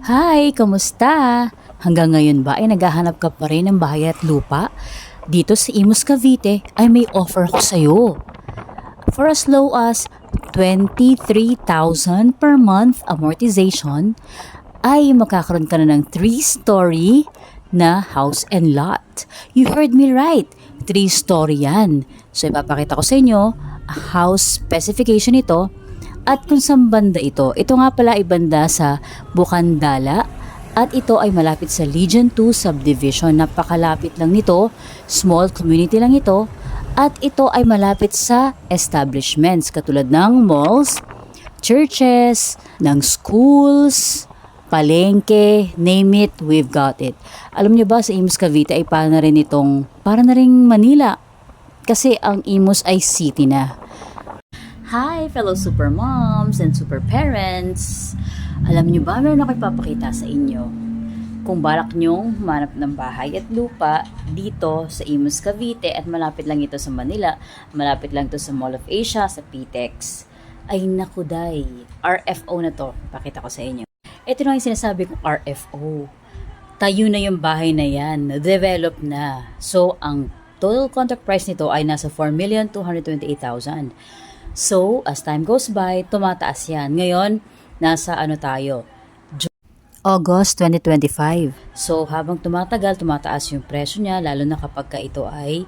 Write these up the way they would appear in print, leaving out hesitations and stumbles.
Hi, kamusta? Hanggang ngayon ba ay naghahanap ka pa rin ng bahay at lupa? Dito sa Imus Cavite ay may offer ako sa'yo. For as low as 23,000 per month amortization, ay makakaroon ka na ng 3-story na house and lot. You heard me right, 3-story yan. So ipapakita ko sa inyo, house specification ito at kung saan banda ito. Ito nga pala ay banda sa Bukandala at ito ay malapit sa Legion 2 subdivision. Napakalapit lang nito, small community lang ito at ito ay malapit sa establishments katulad ng malls, churches, ng schools, palengke, name it, we've got it. Alam niyo ba sa Imus Cavite ay para na rin Manila kasi ang Imus ay city na. Hi, fellow super moms and super parents! Alam niyo ba, meron ako ipapakita sa inyo. Kung balak nyong humanap ng bahay at lupa dito sa Imus Cavite at malapit lang ito sa Manila, malapit lang ito sa Mall of Asia, sa PTEX, ay nakuday, RFO na to. Pakita ko sa inyo. Ito na yung sinasabi kong RFO. Tayo na yung bahay na yan, develop na. So, ang total contract price nito ay nasa 4,228,000. So, as time goes by, tumataas yan. Ngayon, nasa tayo? August 2025. So, habang tumataas yung presyo niya, lalo na kapag ito ay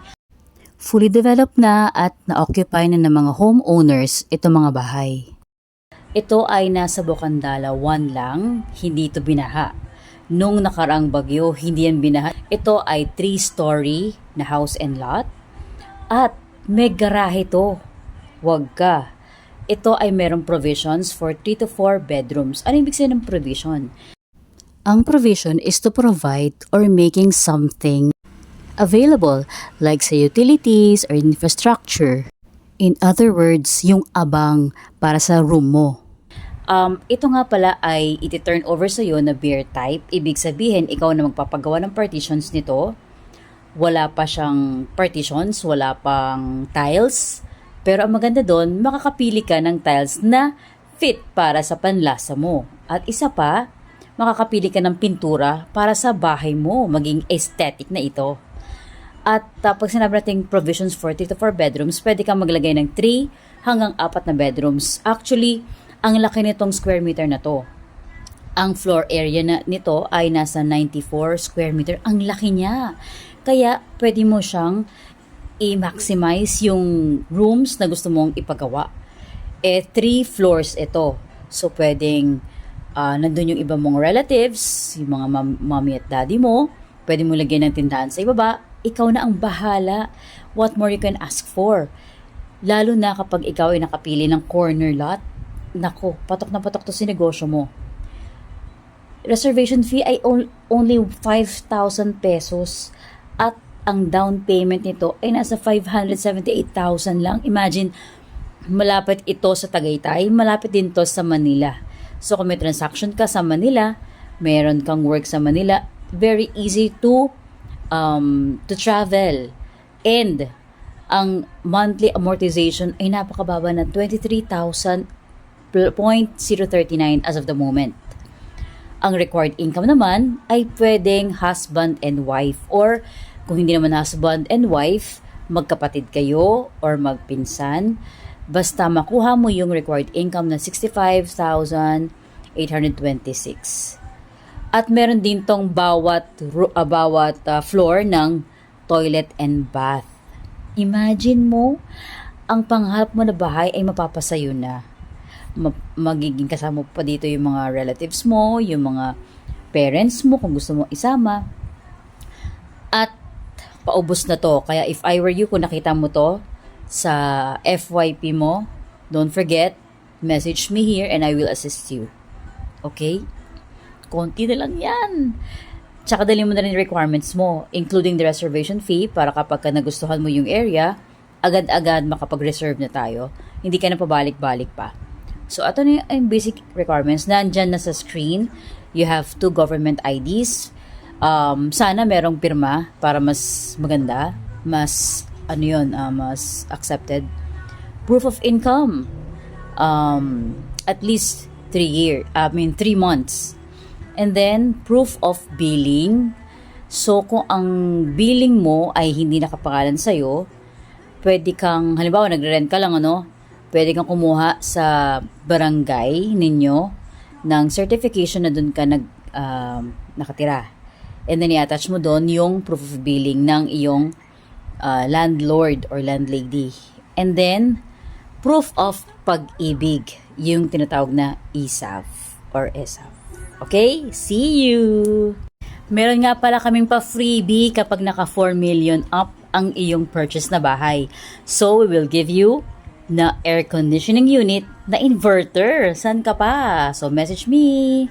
fully developed na at na-occupy na ng mga homeowners itong mga bahay. Ito ay nasa Bukandala 1 lang, hindi ito binaha. Nung nakaraang bagyo, hindi yan binaha. Ito ay 3-story na house and lot at may garahe to. Wag ka. Ito ay merong provisions for 3 to 4 bedrooms. Ano ibig sabihin ng provision? Ang provision is to provide or making something available like sa utilities or infrastructure. In other words, yung abang para sa room mo. Ito nga pala ay iti-turn over sa iyo na bear type. Ibig sabihin, ikaw na magpapagawa ng partitions nito. Wala pa siyang partitions, wala pang tiles. Pero ang maganda doon, makakapili ka ng tiles na fit para sa panlasa mo. At isa pa, makakapili ka ng pintura para sa bahay mo, maging aesthetic na ito. At pag sinabi natin provisions for 3 to 4 bedrooms, pwede kang maglagay ng 3 hanggang 4 na bedrooms. Actually, ang laki nitong square meter na to. Ang floor area nito ay nasa 94 square meter. Ang laki niya. Kaya pwede mo siyang i-maximize yung rooms na gusto mong ipagawa. 3 floors ito. So, pwedeng nandun yung iba mong relatives, yung mga mommy at daddy mo. Pwede mo lagyan ng tindahan sa ibaba. Ikaw na ang bahala. What more you can ask for? Lalo na kapag ikaw ay nakapili ng corner lot. Nako, patok na patok to sa negosyo mo. Reservation fee ay only 5,000 pesos. At ang down payment nito ay nasa 578,000 lang. Imagine, malapit ito sa Tagaytay, malapit din to sa Manila. So kung may transaction ka sa Manila, meron kang work sa Manila, very easy to travel. And ang monthly amortization ay napakababa na 23,000.039 as of the moment. Ang required income naman ay pwedeng husband and wife or kung hindi naman husband and wife, magkapatid kayo or magpinsan, basta makuha mo yung required income na 65,826. At meron din tong bawat floor ng toilet and bath. Imagine mo, ang pangarap mo na bahay ay mapapasayo na. Magiging kasama pa dito yung mga relatives mo, yung mga parents mo kung gusto mo isama. At paubos na to. Kaya if I were you, kung nakita mo to sa FYP mo, don't forget, message me here and I will assist you. Okay? Konti na lang yan. Tsaka dali mo na rin requirements mo, including the reservation fee para kapag ka nagustuhan mo yung area, agad-agad makapag-reserve na tayo. Hindi ka na pabalik-balik pa. So, ito na yung basic requirements. Nandyan na sa screen. You have 2 government IDs. Sana merong pirma para mas maganda, mas mas accepted. Proof of income, at least 3 months. And then, proof of billing. So, kung ang billing mo ay hindi nakapangalan sa'yo, pwede kang, halimbawa, nagre-rent ka lang, pwede kang kumuha sa barangay ninyo ng certification na dun ka nakatira. And then, i-attach mo dun yung proof of billing ng iyong landlord or landlady. And then, proof of pag-ibig, yung tinatawag na ESAV or ESAV. Okay? See you! Meron nga pala kaming pa-freebie kapag naka 4 million up ang iyong purchase na bahay. So, we will give you na air conditioning unit na inverter. San ka pa? So, message me!